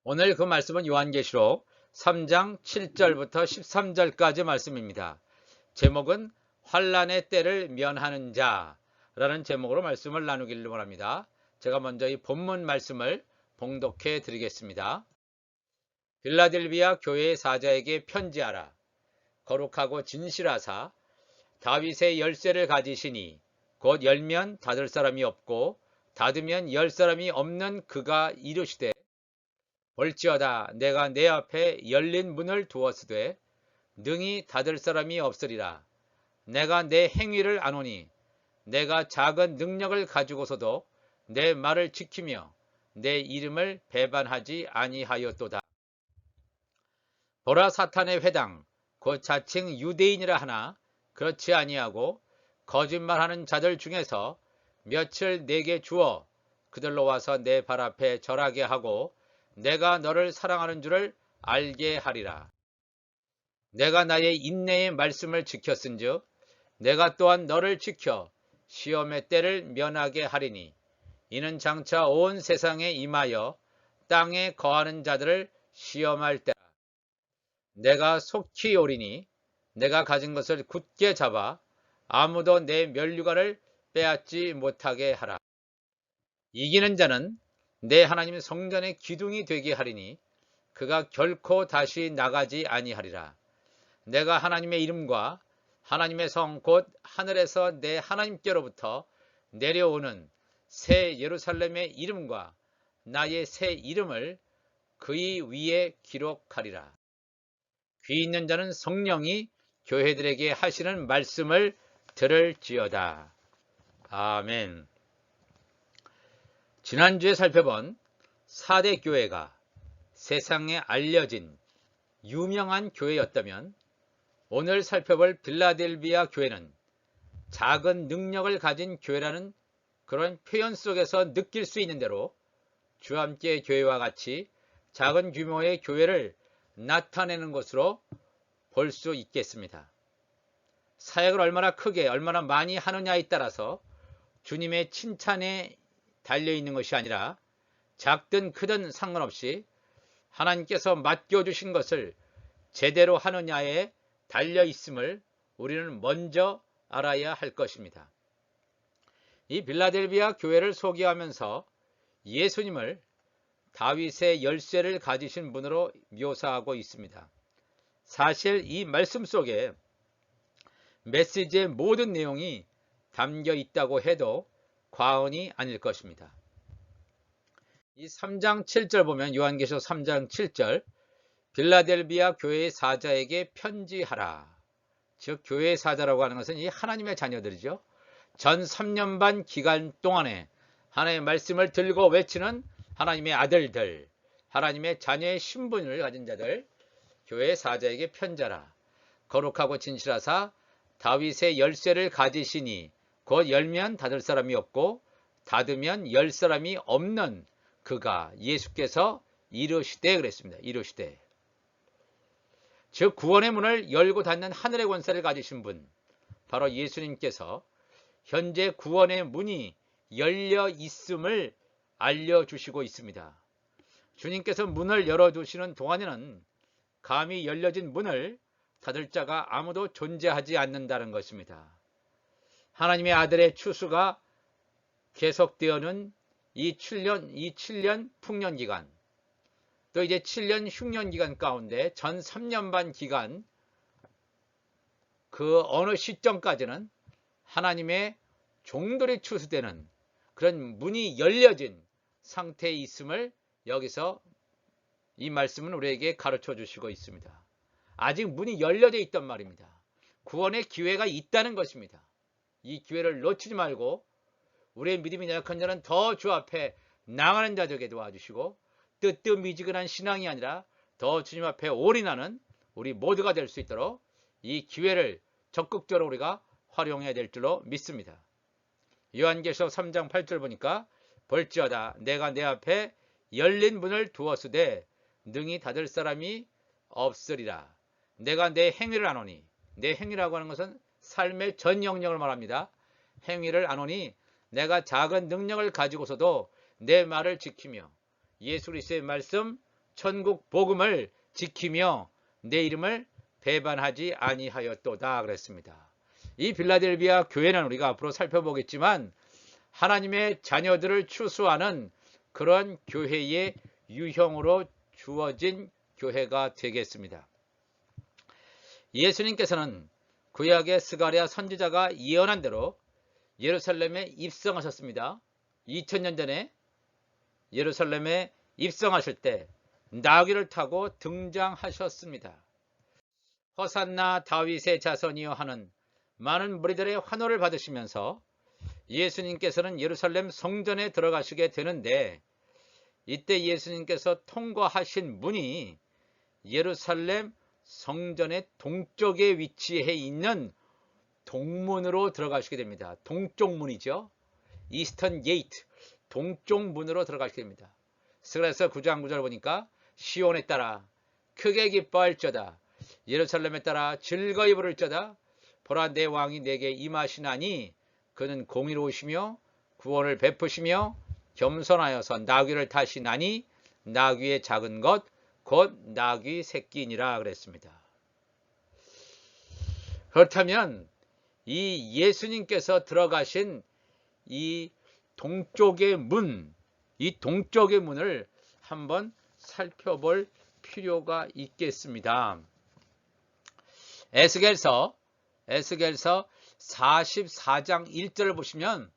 오늘 그 말씀은 요한계시록 3장 7절부터 13절까지 말씀입니다. 제목은 환난의 때를 면하는 자라는 제목으로 말씀을 나누기를 원합니다. 제가 먼저 이 본문 말씀을 봉독해 드리겠습니다. 빌라델비아 교회의 사자에게 편지하라. 거룩하고 진실하사 다윗의 열쇠를 가지시니 곧 열면 닫을 사람이 없고 닫으면 열 사람이 없는 그가 이르시되 볼지어다 내가 내 앞에 열린 문을 두었으되 능히 닫을 사람이 없으리라. 내가 내 행위를 아노니 내가 작은 능력을 가지고서도 내 말을 지키며 내 이름을 배반하지 아니하였도다. 보라 사탄의 회당 곧 자칭 유대인이라 하나 그렇지 아니하고 거짓말하는 자들 중에서 며칠 내게 주어 그들로 와서 내 발 앞에 절하게 하고 내가 너를 사랑하는 줄을 알게 하리라. 내가 나의 인내의 말씀을 지켰은즉 내가 또한 너를 지켜 시험의 때를 면하게 하리니 이는 장차 온 세상에 임하여 땅에 거하는 자들을 시험할 때라. 내가 속히 오리니 내가 가진 것을 굳게 잡아 아무도 내 면류관을 빼앗지 못하게 하라. 이기는 자는 내 하나님 성전의 기둥이 되게 하리니 그가 결코 다시 나가지 아니하리라. 내가 하나님의 이름과 하나님의 성 곧 하늘에서 내 하나님께로부터 내려오는 새 예루살렘의 이름과 나의 새 이름을 그의 위에 기록하리라. 귀 있는 자는 성령이 교회들에게 하시는 말씀을 들을지어다. 아멘. 지난주에 살펴본 4대 교회가 세상에 알려진 유명한 교회였다면 오늘 살펴볼 빌라델비아 교회는 작은 능력을 가진 교회라는 그런 표현 속에서 느낄 수 있는 대로 주와 함께 교회와 같이 작은 규모의 교회를 나타내는 것으로 볼 수 있겠습니다. 사역을 얼마나 크게 얼마나 많이 하느냐에 따라서 주님의 칭찬에 달려있는 것이 아니라 작든 크든 상관없이 하나님께서 맡겨주신 것을 제대로 하느냐에 달려있음을 우리는 먼저 알아야 할 것입니다. 이 빌라델비아 교회를 소개하면서 예수님을 다윗의 열쇠를 가지신 분으로 묘사하고 있습니다. 사실 이 말씀 속에 메시지의 모든 내용이 담겨 있다고 해도 과언이 아닐 것입니다. 이 3장 7절 보면 요한계시록 3장 7절 빌라델비아 교회의 사자에게 편지하라. 즉 교회의 사자라고 하는 것은 이 하나님의 자녀들이죠. 전 3년 반 기간 동안에 하나님의 말씀을 들고 외치는 하나님의 아들들, 하나님의 자녀의 신분을 가진 자들, 교회의 사자에게 편지하라. 거룩하고 진실하사 다윗의 열쇠를 가지시니 곧 열면 닫을 사람이 없고 닫으면 열 사람이 없는 그가 예수께서 이르시되 그랬습니다. 이르시되. 즉 구원의 문을 열고 닫는 하늘의 권세를 가지신 분 바로 예수님께서 현재 구원의 문이 열려 있음을 알려주시고 있습니다. 주님께서 문을 열어두시는 동안에는 감히 열려진 문을 닫을 자가 아무도 존재하지 않는다는 것입니다. 하나님의 아들의 추수가 계속되어는 이 7년 풍년기간 또 이제 7년 흉년기간 가운데 전 3년 반 기간 그 어느 시점까지는 하나님의 종들이 추수되는 그런 문이 열려진 상태에 있음을 여기서 이 말씀은 우리에게 가르쳐 주시고 있습니다. 아직 문이 열려져 있단 말입니다. 구원의 기회가 있다는 것입니다. 이 기회를 놓치지 말고 우리의 믿음이 약한 자는 더 주 앞에 나가는 자 되게 도와주시고 뜨뜻미지근한 신앙이 아니라 더 주님 앞에 올인하는 우리 모두가 될 수 있도록 이 기회를 적극적으로 우리가 활용해야 될 줄로 믿습니다. 요한계시록 3장 8절 보니까 볼지어다 내가 내 앞에 열린 문을 두었으되 능히 닫을 사람이 없으리라. 내가 내 행위를 아노니 내 행위라고 하는 것은 삶의 전 영역을 말합니다. 행위를 아노니 내가 작은 능력을 가지고서도 내 말을 지키며 예수 그리스도의 말씀 천국 복음을 지키며 내 이름을 배반하지 아니하였도다 그랬습니다. 이 빌라델비아 교회는 우리가 앞으로 살펴보겠지만 하나님의 자녀들을 추수하는 그런 교회의 유형으로 주어진 교회가 되겠습니다. 예수님께서는 구약의 스가랴 선지자가 예언한 대로 예루살렘에 입성하셨습니다. 2000년 전에 예루살렘에 입성하실 때 나귀를 타고 등장하셨습니다. 호산나 다윗의 자손이여 하는 많은 무리들의 환호를 받으시면서 예수님께서는 예루살렘 성전에 들어가시게 되는데, 이때 예수님께서 통과하신 문이 예루살렘 성전의 동쪽에 위치해 있는 동문으로 들어가시게 됩니다. 동쪽 문이죠. 이스턴 게이트, 동쪽 문으로 들어가시게 됩니다. 그래서 9장 9절 보니까 시온에 따라 크게 기뻐할저다, 예루살렘에 따라 즐거이 부를저다, 보라 내 왕이 내게 임하시나니 그는 공의로우시며 구원을 베푸시며 겸손하여서 나귀를 타시나니 나귀의 작은 것 곧 나귀 새끼니라 그랬습니다. 그렇다면 이 예수님께서 들어가신 이 동쪽의 문, 이 동쪽의 문을 한번 살펴볼 필요가 있겠습니다. 에스겔서 44장 1절을 보시면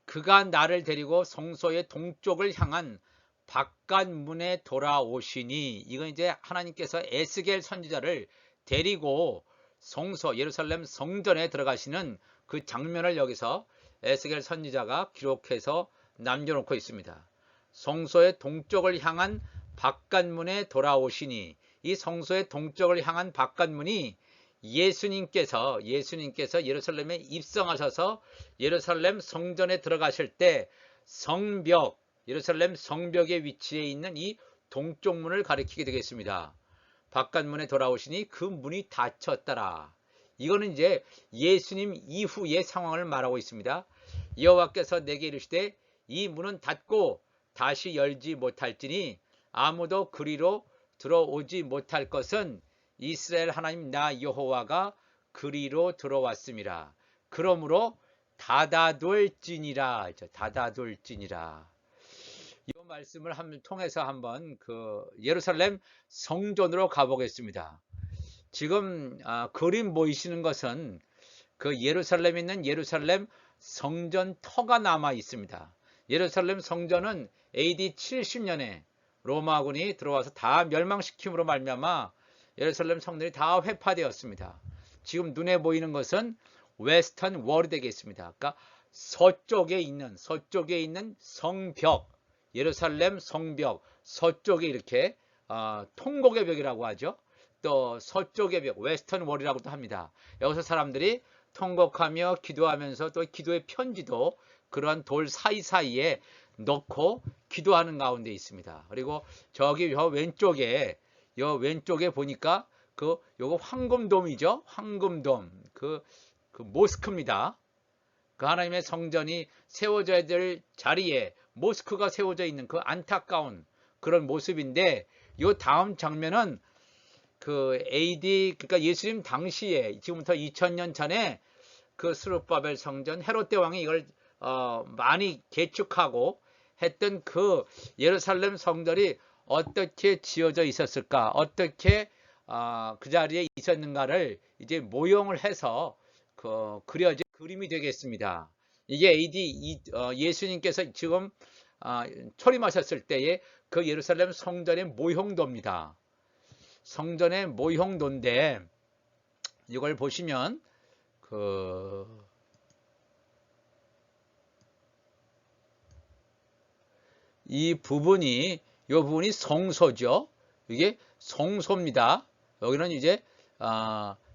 그가 나를 데리고 성소의 동쪽을 향한 바깥문에 돌아오시니, 이건 이제 하나님께서 에스겔 선지자를 데리고 성소 예루살렘 성전에 들어가시는 그 장면을 여기서 에스겔 선지자가 기록해서 남겨놓고 있습니다. 성소의 동쪽을 향한 바깥문에 돌아오시니, 이 성소의 동쪽을 향한 바깥문이 예수님께서 예루살렘에 입성하셔서 예루살렘 성전에 들어가실 때 성벽, 예루살렘 성벽에 위치해 있는 이 동쪽 문을 가리키게 되겠습니다. 바깥문에 돌아오시니 그 문이 닫혔더라. 이거는 이제 예수님 이후의 상황을 말하고 있습니다. 여호와께서 내게 이르시되 이 문은 닫고 다시 열지 못할지니 아무도 그리로 들어오지 못할 것은 이스라엘 하나님 나 여호와가 그리로 들어왔음이라. 그러므로 닫아둘지니라. 닫아둘지니라. 이 말씀을 통해서 한번 그 예루살렘 성전으로 가보겠습니다. 지금 그림 보이시는 것은 그 예루살렘에 있는 예루살렘 성전 터가 남아 있습니다. 예루살렘 성전은 AD 70년에 로마군이 들어와서 다 멸망시킴으로 말미암아 예루살렘 성전이 다 회파되었습니다. 지금 눈에 보이는 것은 웨스턴 월이 되겠습니다. 그러니까 서쪽에 있는 성벽, 예루살렘 성벽, 서쪽에 이렇게 통곡의 벽이라고 하죠. 또 서쪽의 벽, 웨스턴 월이라고도 합니다. 여기서 사람들이 통곡하며 기도하면서 또 기도의 편지도 그러한 돌 사이사이에 넣고 기도하는 가운데 있습니다. 그리고 저기 왼쪽에 보니까 요거 황금돔이죠. 황금돔, 그 모스크입니다. 그 하나님의 성전이 세워져야 될 자리에 모스크가 세워져 있는 그 안타까운 그런 모습인데, 요 다음 장면은 그 AD, 그러니까 예수님 당시에 지금부터 2000년 전에 그 스룹바벨 성전, 헤롯 대왕이 이걸 많이 개축하고 했던 그 예루살렘 성전이 어떻게 지어져 있었을까, 어떻게 그 자리에 있었는가를 이제 모형을 해서 그려진 그림이 되겠습니다. 이게 AD 예수님께서 지금 초림하셨을 때의 그 예루살렘 성전의 모형도입니다. 성전의 모형도인데, 이걸 보시면 이 부분이 성소죠. 이게 성소입니다. 여기는 이제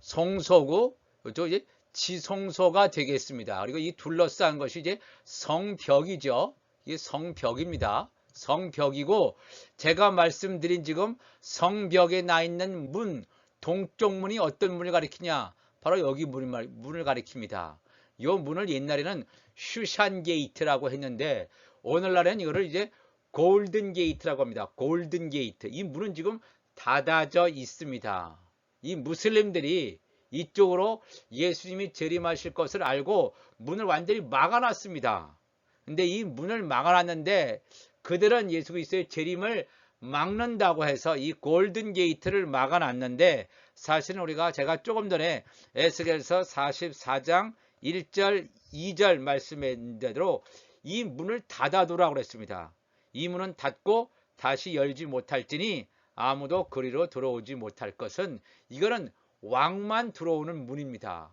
성소고, 이쪽 이제 지성소가 되겠습니다. 그리고 이 둘러싼 것이 이제 성벽이죠. 이게 성벽입니다. 성벽이고, 제가 말씀드린 지금 성벽에 나 있는 문, 동쪽 문이 어떤 문을 가리키냐? 바로 여기 문을 가리킵니다. 이 문을 옛날에는 슈산 게이트라고 했는데, 오늘날에는 이거를 이제 골든 게이트라고 합니다. 골든 게이트. 이 문은 지금 닫아져 있습니다. 이 무슬림들이 이쪽으로 예수님이 재림하실 것을 알고 문을 완전히 막아놨습니다. 근데 이 문을 막아놨는데 그들은 예수 그리스도의 재림을 막는다고 해서 이 골든 게이트를 막아놨는데, 사실은 제가 조금 전에 에스겔서 44장 1절 2절 말씀한 대로 이 문을 닫아두라고 그랬습니다. 이 문은 닫고 다시 열지 못할지니 아무도 그리로 들어오지 못할 것은, 이거는 왕만 들어오는 문입니다.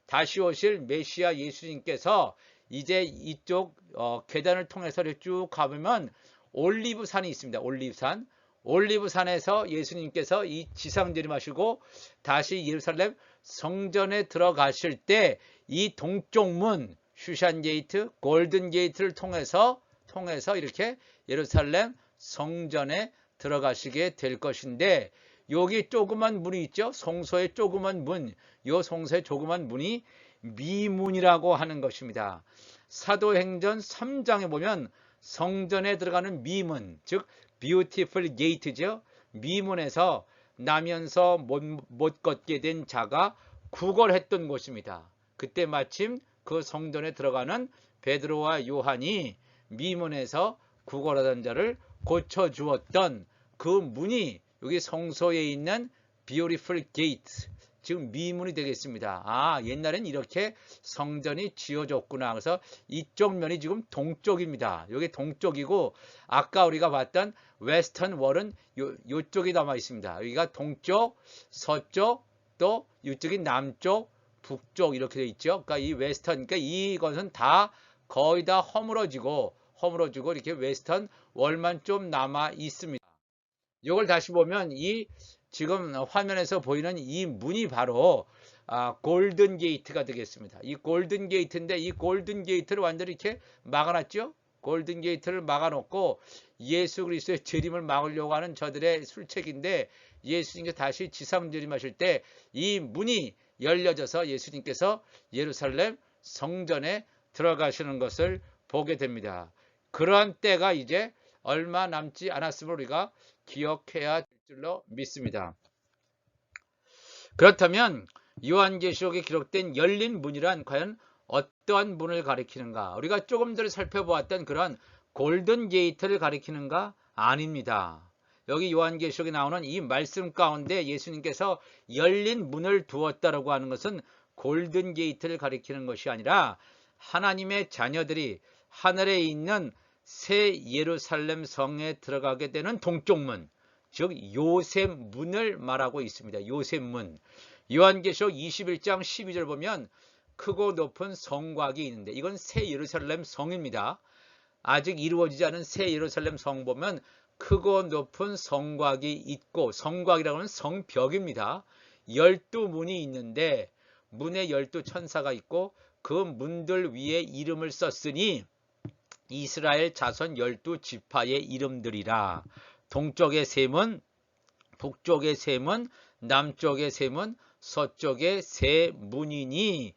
다시 오실 메시아 예수님께서 이제 이쪽 계단을 통해서 쭉 가보면 올리브산이 있습니다. 올리브산. 올리브산에서 예수님께서 이 지상 재림하시고 다시 예루살렘 성전에 들어가실 때 이 동쪽 문, 슈산 게이트, 골든 게이트를 통해서 이렇게 예루살렘 성전에 들어가시게 될 것인데, 여기 조그만 문이 있죠. 성소의 조그만 문. 이 성소의 조그만 문이 미문이라고 하는 것입니다. 사도행전 3장에 보면 성전에 들어가는 미문, 즉 beautiful gate죠. 미문에서 나면서 못 걷게 된 자가 구걸했던 곳입니다. 그때 마침 그 성전에 들어가는 베드로와 요한이 미문에서 구걸하던 자를 고쳐주었던 그 문이 여기 성소에 있는 beautiful gate, 지금 미문이 되겠습니다. 아, 옛날엔 이렇게 성전이 지어졌구나. 그래서 이쪽 면이 지금 동쪽입니다. 여기 동쪽이고, 아까 우리가 봤던 웨스턴 월은 요쪽이 남아 있습니다. 여기가 동쪽, 서쪽, 또 이쪽이 남쪽, 북쪽 이렇게 되어 있죠. 그러니까 이 웨스턴, 그러니까 이것은 다 거의 다 허물어지고 이렇게 웨스턴 월만 좀 남아 있습니다. 이걸 다시 보면 이 지금 화면에서 보이는 이 문이 바로 골든 게이트가 되겠습니다. 이 골든 게이트인데, 이 골든 게이트를 완전히 이렇게 막아놨죠. 골든 게이트를 막아놓고 예수 그리스도의 재림을 막으려고 하는 저들의 술책인데, 예수님께서 다시 지상 재림하실 때 이 문이 열려져서 예수님께서 예루살렘 성전에 들어가시는 것을 보게 됩니다. 그러한 때가 이제 얼마 남지 않았음을 우리가 기억해야 될 줄로 믿습니다. 그렇다면 요한계시록에 기록된 열린 문이란 과연 어떠한 문을 가리키는가? 우리가 조금 전에 살펴보았던 그런 골든 게이트를 가리키는가? 아닙니다. 여기 요한계시록에 나오는 이 말씀 가운데 예수님께서 열린 문을 두었다라고 하는 것은 골든 게이트를 가리키는 것이 아니라 하나님의 자녀들이 하늘에 있는 새 예루살렘 성에 들어가게 되는 동쪽 문, 즉 요셉문을 말하고 있습니다. 요셉문. 요한계시록 21장 12절 보면 크고 높은 성곽이 있는데, 이건 새 예루살렘 성입니다. 아직 이루어지지 않은 새 예루살렘 성 보면 크고 높은 성곽이 있고, 성곽이라고 하는 성벽입니다. 12문이 있는데 문에 12천사가 있고 그 문들 위에 이름을 썼으니 이스라엘 자손 12지파의 이름들이라. 동쪽의 세 문, 북쪽의 세 문, 남쪽의 세 문, 서쪽의 세 문이니,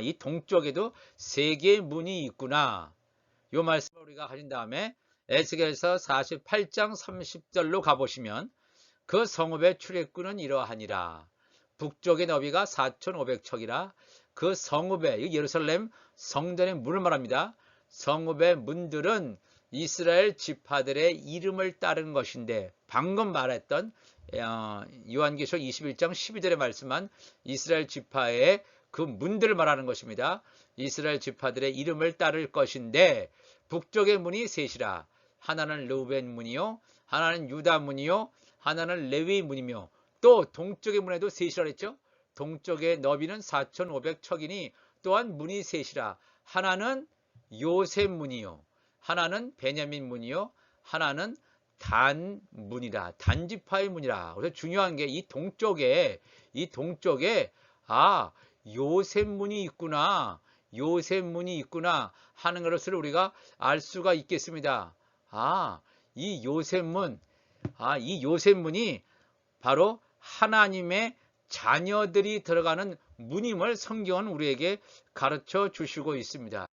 이 동쪽에도 세 개의 문이 있구나. 이 말씀을 우리가 가진 다음에 에스겔서 48장 30절로 가보시면 그 성읍의 출입구는 이러하니라. 북쪽의 너비가 4,500척이라. 그 성읍의, 예루살렘 성전의 문을 말합니다. 성읍의 문들은 이스라엘 지파들의 이름을 따른 것인데, 방금 말했던 요한계시록 21장 12절에 말씀한 이스라엘 지파의 그 문들을 말하는 것입니다. 이스라엘 지파들의 이름을 따를 것인데, 북쪽의 문이 셋이라. 하나는 르우벤 문이요, 하나는 유다 문이요, 하나는 레위 문이며, 또 동쪽의 문에도 셋이라 했죠. 동쪽의 너비는 4,500척이니 또한 문이 셋이라. 하나는 요셉 문이요, 하나는 베냐민 문이요, 하나는 단 문이라. 단지파의 문이라. 그래서 중요한 게 이 동쪽에 요셉 문이 있구나, 요셉 문이 있구나 하는 것을 우리가 알 수가 있겠습니다. 이 요셉 문이 바로 하나님의 자녀들이 들어가는 문임을 성경은 우리에게 가르쳐 주시고 있습니다.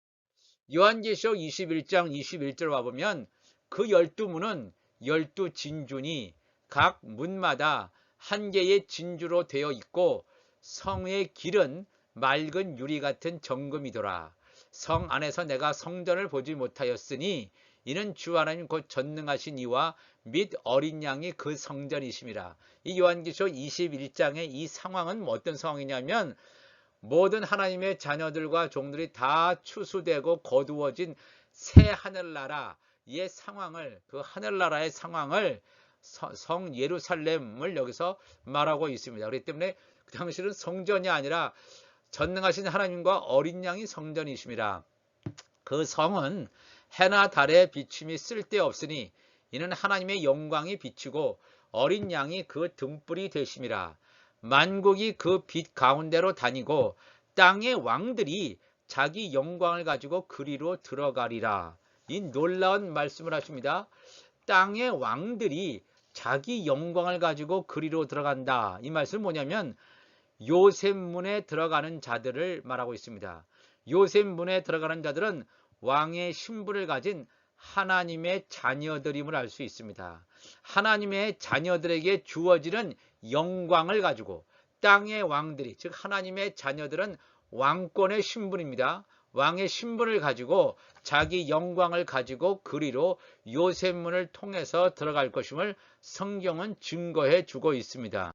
요한계시록 21장 21절 와보면 그 12문은 12진주니 각 문마다 한 개의 진주로 되어 있고 성의 길은 맑은 유리 같은 정금이더라. 성 안에서 내가 성전을 보지 못하였으니 이는 주 하나님 곧 전능하신 이와 및 어린 양이 그 성전이심이라. 이 요한계시록 21장의 이 상황은 어떤 상황이냐면 모든 하나님의 자녀들과 종들이 다 추수되고 거두어진 새 하늘나라의 상황을, 그 하늘나라의 상황을 성 예루살렘을 여기서 말하고 있습니다. 그렇기 때문에 그 당시는 성전이 아니라 전능하신 하나님과 어린 양이 성전이심이라. 그 성은 해나 달의 비침이 쓸데없으니 이는 하나님의 영광이 비치고 어린 양이 그 등불이 되심이라. 만국이 그 빛 가운데로 다니고 땅의 왕들이 자기 영광을 가지고 그리로 들어가리라. 이 놀라운 말씀을 하십니다. 땅의 왕들이 자기 영광을 가지고 그리로 들어간다. 이 말씀은 뭐냐면 요셉문에 들어가는 자들을 말하고 있습니다. 요셉문에 들어가는 자들은 왕의 신분을 가진 하나님의 자녀들임을 알 수 있습니다. 하나님의 자녀들에게 주어지는 영광을 가지고 땅의 왕들이, 즉 하나님의 자녀들은 왕권의 신분입니다. 왕의 신분을 가지고 자기 영광을 가지고 그리로 요셉문을 통해서 들어갈 것임을 성경은 증거해 주고 있습니다.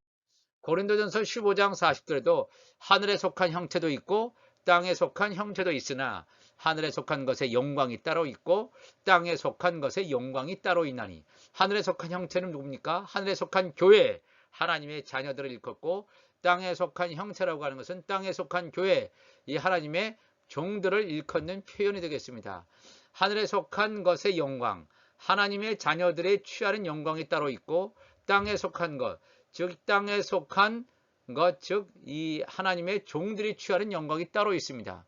고린도전서 15장 40절에도 하늘에 속한 형체도 있고 땅에 속한 형체도 있으나 하늘에 속한 것에 영광이 따로 있고 땅에 속한 것에 영광이 따로 있나니. 하늘에 속한 형체는 누굽니까? 하늘에 속한 교회, 하나님의 자녀들을 일컫고, 땅에 속한 형체라고 하는 것은 땅에 속한 교회, 이 하나님의 종들을 일컫는 표현이 되겠습니다. 하늘에 속한 것의 영광, 하나님의 자녀들의 취하는 영광이 따로 있고, 땅에 속한 것, 즉 땅에 속한 것, 즉 이 하나님의 종들이 취하는 영광이 따로 있습니다.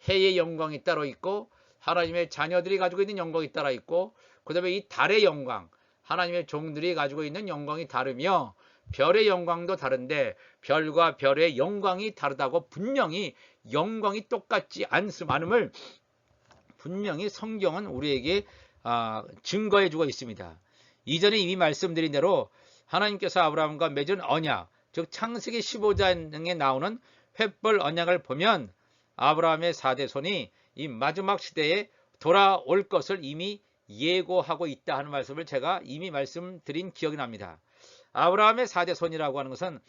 해의 영광이 따로 있고 하나님의 자녀들이 가지고 있는 영광이 따로 있고, 그 다음에 이 달의 영광, 하나님의 종들이 가지고 있는 영광이 다르며 별의 영광도 다른데 별과 별의 영광이 다르다고 분명히 영광이 똑같지 않음을 분명히 성경은 우리에게 증거해 주고 있습니다. 이전에 이미 말씀드린 대로 하나님께서 아브라함과 맺은 언약, 즉 창세기 15장에 나오는 횃불 언약을 보면 아브라함의 4대손이 이 마지막 시대에 돌아올 것을 이미 예고하고 있다 하는 말씀을 제가 이미 말씀드린 기억이 납니다. 아브라함의 4대손이라고 하는 것은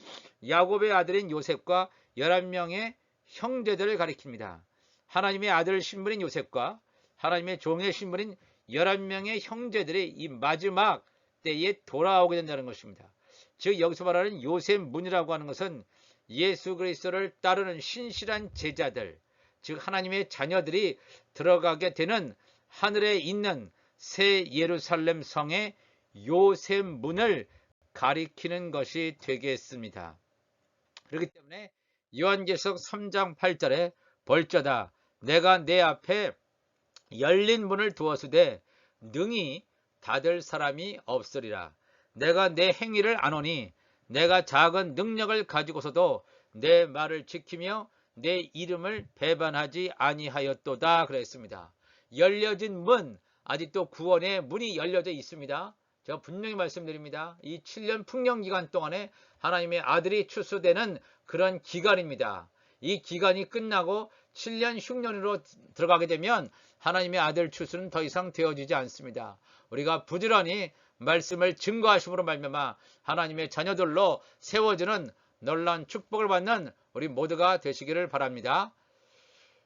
야곱의 아들인 요셉과 11명의 형제들을 가리킵니다. 하나님의 아들 신분인 요셉과 하나님의 종의 신분인 11명의 형제들이 이 마지막 때에 돌아오게 된다는 것입니다. 즉 여기서 말하는 요셉문이라고 하는 것은 예수 그리스도를 따르는 신실한 제자들, 즉 하나님의 자녀들이 들어가게 되는 하늘에 있는 새 예루살렘 성의 요셉문을 가리키는 것이 되겠습니다. 그렇기 때문에 요한계시록 3장 8절에 볼저다 내가 내 앞에 열린 문을 두었으되 능히 닫을 사람이 없으리라. 내가 내 행위를 아노니 내가 작은 능력을 가지고서도 내 말을 지키며 내 이름을 배반하지 아니하였도다 그랬습니다. 열려진 문, 아직도 구원의 문이 열려져 있습니다. 제가 분명히 말씀드립니다. 이 7년 풍년 기간 동안에 하나님의 아들이 추수되는 그런 기간입니다. 이 기간이 끝나고 7년 흉년으로 들어가게 되면 하나님의 아들 추수는 더 이상 되어지지 않습니다. 우리가 부지런히 말씀을 증거하심으로 말미암아 하나님의 자녀들로 세워지는 놀라운 축복을 받는 우리 모두가 되시기를 바랍니다.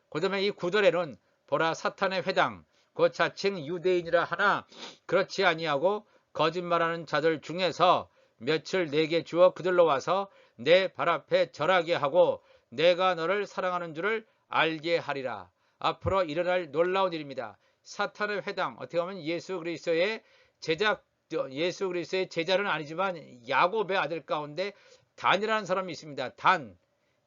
그 다음에 이 9절에는 보라 사탄의 회당 곧 자칭 유대인이라 하나 그렇지 아니하고 거짓말하는 자들 중에서 며칠 내게 주어 그들로 와서 내 발 앞에 절하게 하고 내가 너를 사랑하는 줄을 알게 하리라. 앞으로 일어날 놀라운 일입니다. 사탄의 회당, 어떻게 보면 예수 그리스도의 제자는 아니지만 야곱의 아들 가운데 단이라는 사람이 있습니다.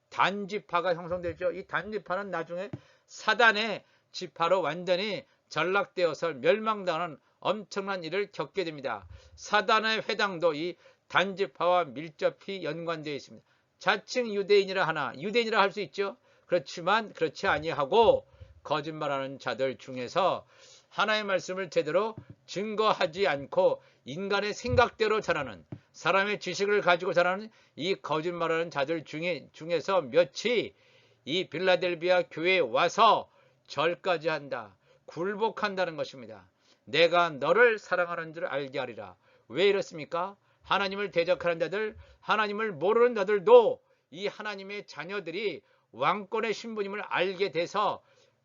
단지파가 형성되죠. 이 단지파는 나중에 사단의 지파로 완전히 전락되어서 멸망당하는 엄청난 일을 겪게 됩니다. 사단의 회당도 이 단지파와 밀접히 연관되어 있습니다. 자칭 유대인이라 하나, 유대인이라 할 수 있죠. 그렇지만 그렇지 아니하고 거짓말하는 자들 중에서 하나의 말씀을 제대로 증거하지 않고 인간의 생각대로 전하는, 사람의 지식을 가지고 전하는 이 거짓말하는 자들 중에서 몇이 이 빌라델비아 교회에 와서 절까지 한다, 굴복한다는 것입니다. 내가 너를 사랑하는 줄 알게 하리라. 왜 이렇습니까? 하나님을 대적하는 자들, 하나님을 모르는 자들도 이 하나님의 자녀들이 왕권의 신분임을 알게 돼서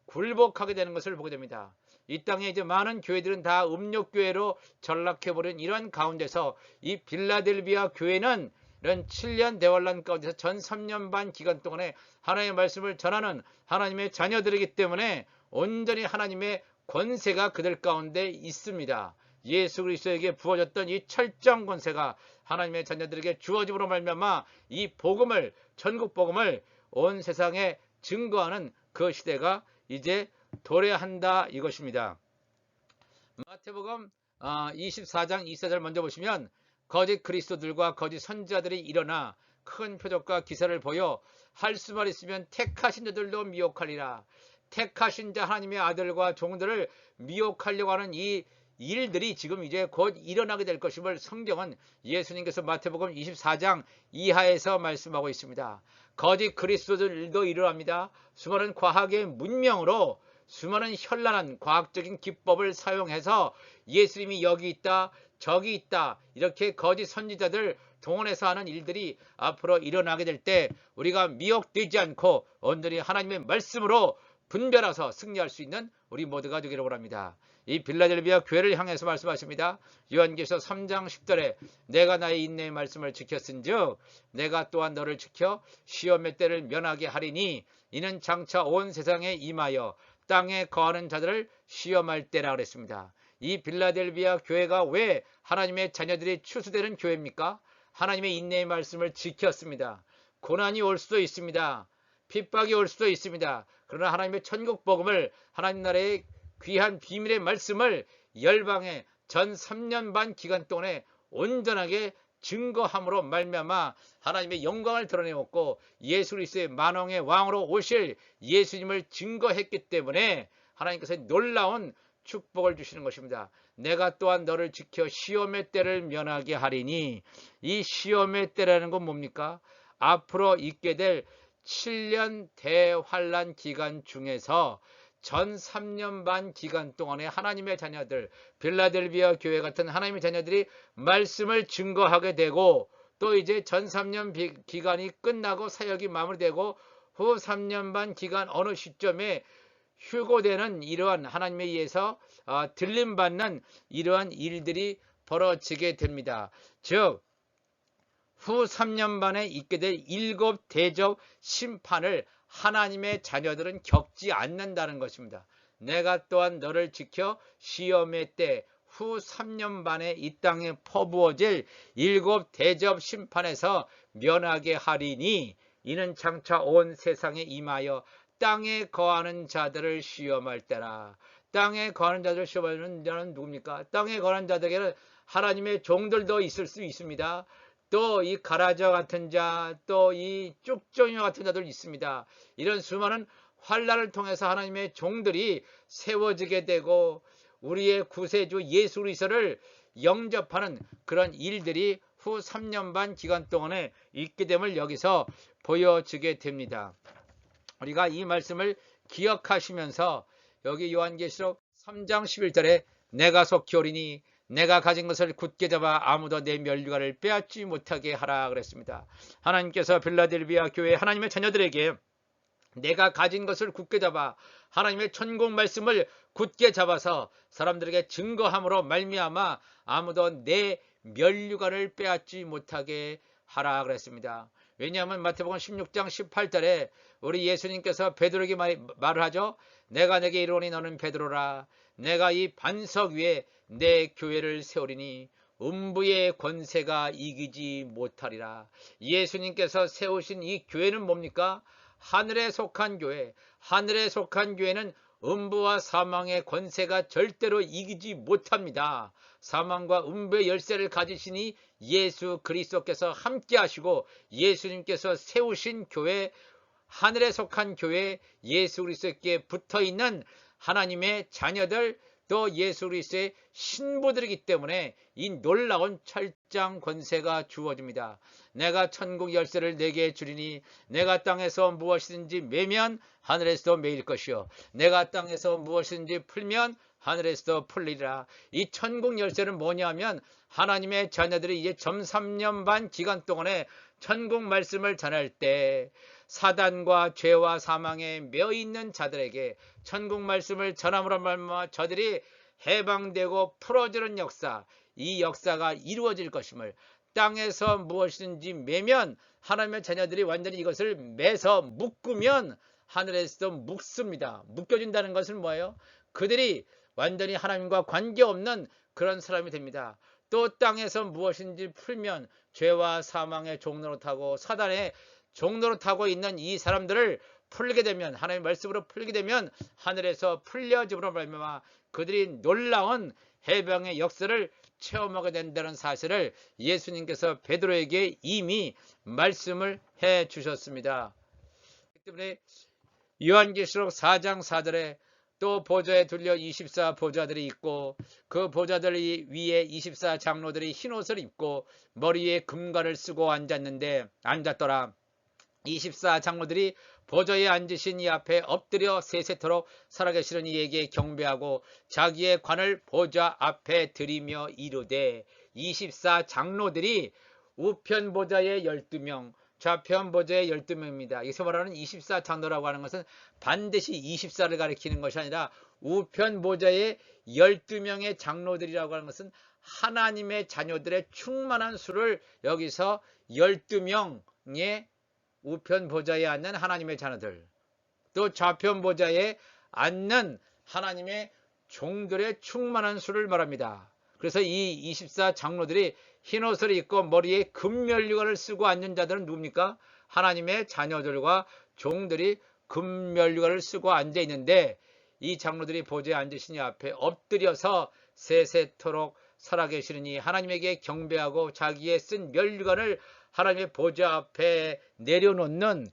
굴복하게 되는 것을 보게 됩니다. 이 땅에 이제 많은 교회들은 다 음욕교회로 전락해버린 이런 가운데서 이 빌라델비아 교회는 이런 7년 대환란 가운데서 전 3년 반 기간 동안에 하나님의 말씀을 전하는 하나님의 자녀들이기 때문에 온전히 하나님의 권세가 그들 가운데 있습니다. 예수 그리스도에게 부어졌던 이 철저한 권세가 하나님의 자녀들에게 주어짐으로 말미암아 이 복음을, 전국 복음을 온 세상에 증거하는 그 시대가 이제 도래한다 이것입니다. 마태복음 24장 24절 먼저 보시면 거짓 그리스도들과 거짓 선지자들이 일어나 큰 표적과 기사를 보여 할 수만 있으면 택하신 자들도 미혹하리라. 택하신 자 하나님의 아들과 종들을 미혹하려고 하는 이 일들이 지금 이제 곧 일어나게 될 것임을 성경은 예수님께서 마태복음 24장 이하에서 말씀하고 있습니다. 거짓 그리스도들도 일어납니다. 수많은 과학의 문명으로 수많은 현란한 과학적인 기법을 사용해서 예수님이 여기 있다 저기 있다 이렇게 거짓 선지자들 동원해서 하는 일들이 앞으로 일어나게 될 때 우리가 미혹되지 않고 온전히 하나님의 말씀으로 분별해서 승리할 수 있는 우리 모두가 되기를 원합니다. 이 빌라델비아 교회를 향해서 말씀하십니다. 요한계시록 3장 10절에 내가 나의 인내의 말씀을 지켰은즉 내가 또한 너를 지켜 시험의 때를 면하게 하리니 이는 장차 온 세상에 임하여 땅에 거하는 자들을 시험할 때라 그랬습니다. 이 빌라델비아 교회가 왜 하나님의 자녀들이 추수되는 교회입니까? 하나님의 인내의 말씀을 지켰습니다. 고난이 올 수도 있습니다. 핍박이 올 수도 있습니다. 그러나 하나님의 천국 복음을, 하나님 나라의 귀한 비밀의 말씀을 열방에 전 3년 반 기간 동안에 온전하게 증거함으로 말미암아 하나님의 영광을 드러내었고 예수 그리스도의 만왕의 왕으로 오실 예수님을 증거했기 때문에 하나님께서 놀라운 축복을 주시는 것입니다. 내가 또한 너를 지켜 시험의 때를 면하게 하리니, 이 시험의 때라는 건 뭡니까? 앞으로 있게 될 7년 대환란 기간 중에서 전 3년 반 기간 동안에 하나님의 자녀들, 빌라델비아 교회 같은 하나님의 자녀들이 말씀을 증거하게 되고, 또 이제 전 3년 기간이 끝나고 사역이 마무리되고 후 3년 반 기간 어느 시점에 휴고되는 이러한 하나님에 의해서 들림받는 이러한 일들이 벌어지게 됩니다. 즉 후 3년 반에 있게 될 7 대접 심판을 하나님의 자녀들은 겪지 않는다는 것입니다. 내가 또한 너를 지켜 시험의 때 후 3년 반에 이 땅에 퍼부어질 7 대접 심판에서 면하게 하리니 이는 장차 온 세상에 임하여 땅에 거하는 자들을 시험할 때라. 땅에 거하는 자들을 시험하는 자는 누굽니까? 땅에 거하는 자들에게는 하나님의 종들도 있을 수 있습니다. 또 이 가라저 같은 자, 또 이 쭉정이와 같은 자들 있습니다. 이런 수많은 환난을 통해서 하나님의 종들이 세워지게 되고 우리의 구세주 예수 그리스도를 영접하는 그런 일들이 후 3년 반 기간 동안에 있게 됨을 여기서 보여지게 됩니다. 우리가 이 말씀을 기억하시면서 여기 요한계시록 3장 11절에 내가 속히 오리니 내가 가진 것을 굳게 잡아 아무도 내 면류관을 빼앗지 못하게 하라 그랬습니다. 하나님께서 빌라델비아 교회 하나님의 자녀들에게 내가 가진 것을 굳게 잡아 하나님의 천국 말씀을 굳게 잡아서 사람들에게 증거함으로 말미암아 아무도 내 면류관을 빼앗지 못하게 하라 그랬습니다. 왜냐하면 마태복음 16장 18절에 우리 예수님께서 베드로에게 말을 하죠. 내가 내게 이르노니 너는 베드로라. 내가 이 반석 위에 내 교회를 세우리니 음부의 권세가 이기지 못하리라. 예수님께서 세우신 이 교회는 뭡니까? 하늘에 속한 교회. 하늘에 속한 교회는 음부와 사망의 권세가 절대로 이기지 못합니다. 사망과 음부의 열쇠를 가지시니 예수 그리스도께서 함께 하시고 예수님께서 세우신 교회, 하늘에 속한 교회, 예수 그리스도께 붙어있는 하나님의 자녀들, 또 예수 그리스도의 신부들이기 때문에 이 놀라운 철장 권세가 주어집니다. 내가 천국 열쇠를 내게 주리니 내가 땅에서 무엇이든지 매면 하늘에서도 매일 것이요 내가 땅에서 무엇이든지 풀면 하늘에서도 풀리리라. 이 천국 열쇠는 뭐냐면 하나님의 자녀들이 이제 점 3년 반 기간 동안에 천국 말씀을 전할 때 사단과 죄와 사망에 매여 있는 자들에게 천국 말씀을 전함으로 말미암아 저들이 해방되고 풀어지는 역사, 이 역사가 이루어질 것임을, 땅에서 무엇이든지 매면 하나님의 자녀들이 완전히 이것을 매서 묶으면 하늘에서도 묶습니다. 묶여진다는 것은 뭐예요? 그들이 완전히 하나님과 관계없는 그런 사람이 됩니다. 또 땅에서 무엇인지 풀면 죄와 사망의 종로로 타고 사단의 종로로 타고 있는 이 사람들을 풀게 되면, 하나님의 말씀으로 풀게 되면 하늘에서 풀려짐으로 말미암아 그들이 놀라운 해방의 역사를 체험하게 된다는 사실을 예수님께서 베드로에게 이미 말씀을 해 주셨습니다. 그렇기 때문에 요한계시록 4장 4절에 또 보좌에 둘려 24 보좌들이 있고 그 보좌들 위에 24 장로들이 흰옷을 입고 머리에 금관을 쓰고 앉았더라. 24 장로들이 보좌에 앉으신 이 앞에 엎드려 세세토록 살아계시는 이에게 경배하고 자기의 관을 보좌 앞에 들이며 이르되, 24 장로들이 우편 보좌에 12명, 좌편 보좌에 12명입니다. 여기서 말하는 24 장로라고 하는 것은 반드시 24를 가리키는 것이 아니라 우편 보좌에 12명의 장로들이라고 하는 것은 하나님의 자녀들의 충만한 수를 여기서 12명의 우편 보좌에 앉는 하나님의 자녀들, 또 좌편 보좌에 앉는 하나님의 종들의 충만한 수를 말합니다. 그래서 이 24 장로들이 흰옷을 입고 머리에 금면류관을 쓰고 앉은 자들은 누굽니까? 하나님의 자녀들과 종들이 금면류관을 쓰고 앉아 있는데, 이 장로들이 보좌에 앉으시니 앞에 엎드려서 세세토록 살아계시니 하나님에게 경배하고 자기의 쓴 면류관을 하나님의 보좌 앞에 내려놓는,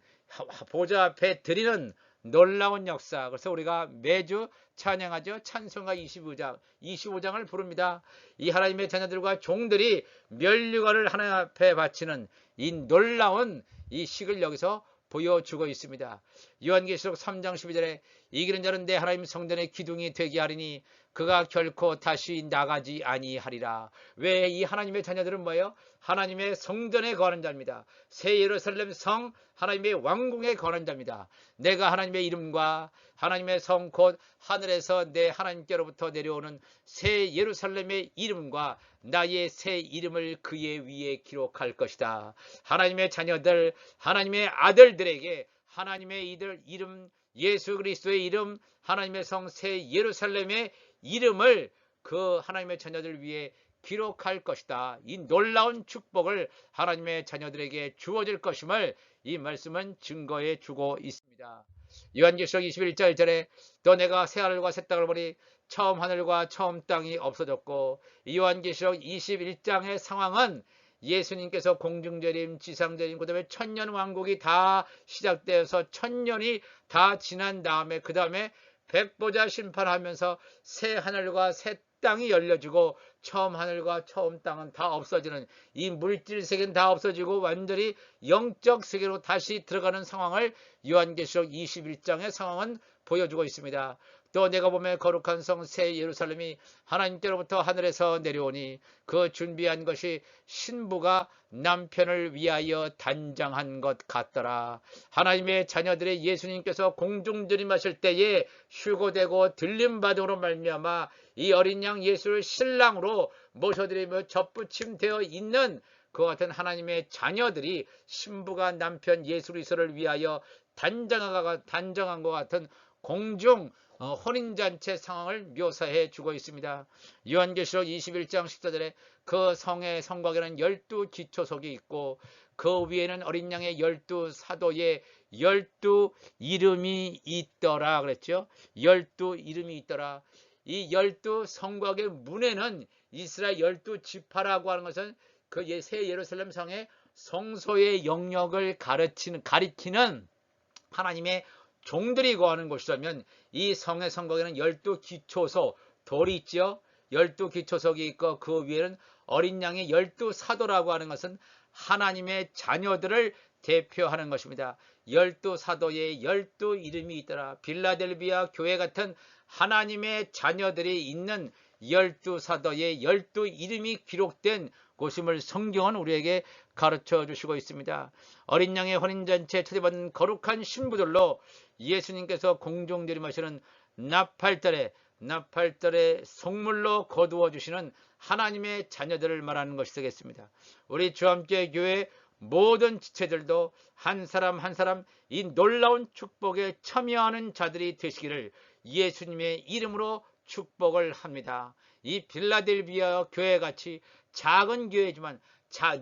보좌 앞에 드리는 놀라운 역사. 그래서 우리가 매주 찬양하죠. 찬송가 25장을 부릅니다. 이 하나님의 자녀들과 종들이 면류관을 하나님 앞에 바치는 이 놀라운 이 식을 여기서 보여주고 있습니다. 요한계시록 3장 12절에 이기는 자는 내 하나님 성전의 기둥이 되게 하리니 그가 결코 다시 나가지 아니하리라. 왜? 이 하나님의 자녀들은 뭐예요? 하나님의 성전에 거하는 자입니다. 새 예루살렘 성, 하나님의 왕궁에 거하는 자입니다. 내가 하나님의 이름과 하나님의 성 곧 하늘에서 내 하나님께로부터 내려오는 새 예루살렘의 이름과 나의 새 이름을 그의 위에 기록할 것이다. 하나님의 자녀들, 하나님의 아들들에게 하나님의 이름, 예수 그리스도의 이름, 하나님의 성 새 예루살렘의 이름을 그 하나님의 자녀들 위에 기록할 것이다. 이 놀라운 축복을 하나님의 자녀들에게 주어질 것임을 이 말씀은 증거해 주고 있습니다. 요한계시록 21장 1절에 또 내가 새하늘과 새 땅을 보니 처음 하늘과 처음 땅이 없어졌고, 요한계시록 21장의 상황은 예수님께서 공중재림, 지상재림, 그 다음에 천년 왕국이 다 시작되어서 천년이 다 지난 다음에 그 다음에 백보자 심판하면서 새 하늘과 새 땅이 열려지고 처음 하늘과 처음 땅은 다 없어지는, 이 물질 세계는 다 없어지고 완전히 영적 세계로 다시 들어가는 상황을 요한계시록 21장의 상황은 보여주고 있습니다. 또 내가 보면 거룩한 성 새 예루살렘이 하나님께로부터 하늘에서 내려오니 그 준비한 것이 신부가 남편을 위하여 단장한 것 같더라. 하나님의 자녀들의 예수님께서 공중들임하실 때에 휴고되고 들림받음으로 말미암아 이 어린 양 예수를 신랑으로 모셔드리며 접붙임되어 있는 그 같은 하나님의 자녀들이 신부가 남편 예수 그리스도를 위하여 단정한 것 같은 공중 혼인잔치 상황을 묘사해 주고 있습니다. 요한계시록 21장 14절에 그 성의 성곽에는 12 기초석이 있고 그 위에는 어린 양의 12 사도의 12 이름이 있더라 그랬죠. 12 이름이 있더라. 이 12 성곽의 문에는 이스라엘 12지파라고 하는 것은 그 새 예루살렘 성의 성소의 영역을 가리키는 하나님의 종들이 거하는 곳이라면, 이 성의 성곽에는 12 기초소, 돌이 있죠. 12기초석이 있고 그 위에는 어린 양의 12사도라고 하는 것은 하나님의 자녀들을 대표하는 것입니다. 12사도에 12이름이 있더라. 빌라델비아 교회 같은 하나님의 자녀들이 있는 12사도에 12이름이 기록된 곳임을 성경은 우리에게 가르쳐 주시고 있습니다. 어린 양의 혼인잔치에 초대받은 거룩한 신부들로 예수님께서 공중들임하시는 나팔절에 성물로 거두어 주시는 하나님의 자녀들을 말하는 것이 되겠습니다. 우리 주함교회 교회 모든 지체들도 한 사람 한 사람 이 놀라운 축복에 참여하는 자들이 되시기를 예수님의 이름으로 축복을 합니다. 이 빌라델비아 교회같이 작은 교회지만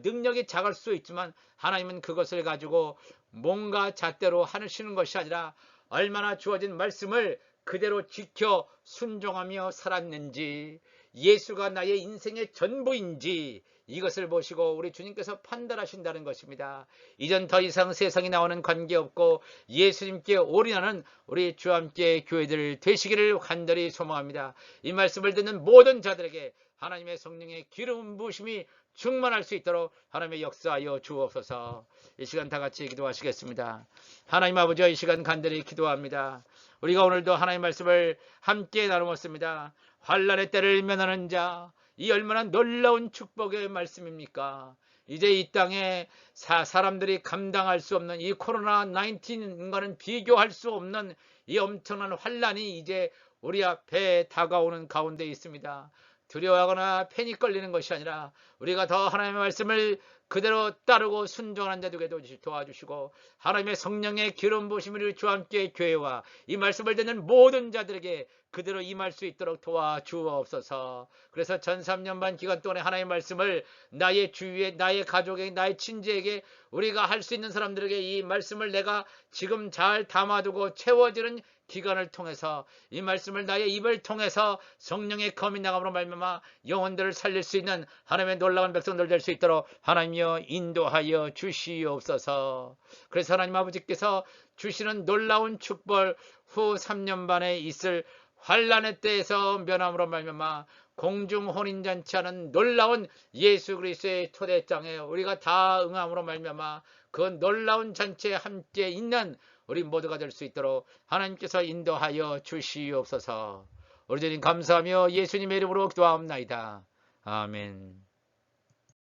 능력이 작을 수 있지만 하나님은 그것을 가지고 뭔가 잣대로 하시는 것이 아니라 얼마나 주어진 말씀을 그대로 지켜 순종하며 살았는지, 예수가 나의 인생의 전부인지 이것을 보시고 우리 주님께서 판단하신다는 것입니다. 이전 더 이상 세상에 나오는 관계없고 예수님께 올인하는 우리 주함께 교회들 되시기를 간절히 소망합니다. 이 말씀을 듣는 모든 자들에게 하나님의 성령의 기름 부으심이 충만할 수 있도록 하나님의 역사하여 주옵소서. 이 시간 다 같이 기도하시겠습니다. 하나님 아버지, 이 시간 간절히 기도합니다. 우리가 오늘도 하나님의 말씀을 함께 나누었습니다. 환난의 때를 면하는 자, 이 얼마나 놀라운 축복의 말씀입니까? 이제 이 땅에 사람들이 감당할 수 없는 이 코로나19과는 비교할 수 없는 이 엄청난 환난이 이제 우리 앞에 다가오는 가운데 있습니다. 두려워하거나 패닉 걸리는 것이 아니라 우리가 더 하나님의 말씀을 그대로 따르고 순종하는 자들에게 도와주시고 하나님의 성령의 기름 부으심을 주와 함께 교회와 이 말씀을 듣는 모든 자들에게 그대로 임할 수 있도록 도와주옵소서. 그래서 전 3년 반 기간 동안에 하나님의 말씀을 나의 주위에, 나의 가족에게, 나의 친지에게 우리가 할 수 있는 사람들에게 이 말씀을 내가 지금 잘 담아두고 채워지는 기간을 통해서 이 말씀을 나의 입을 통해서 성령의 검이 나감으로 말미암아 영혼들을 살릴 수 있는 하나님의 놀라운 백성들 될 수 있도록 하나님이여 인도하여 주시옵소서. 그래서 하나님 아버지께서 주시는 놀라운 축복 후 3년 반에 있을 환난의 때에서 면함으로 말미암아 공중 혼인잔치하는 놀라운 예수 그리스도의 초대장에 우리가 다 응함으로 말미암아 그 놀라운 잔치에 함께 있는 우리 모두가 될 수 있도록 하나님께서 인도하여 주시옵소서. 우리 주님 감사하며 예수님의 이름으로 기도하옵나이다. 아멘.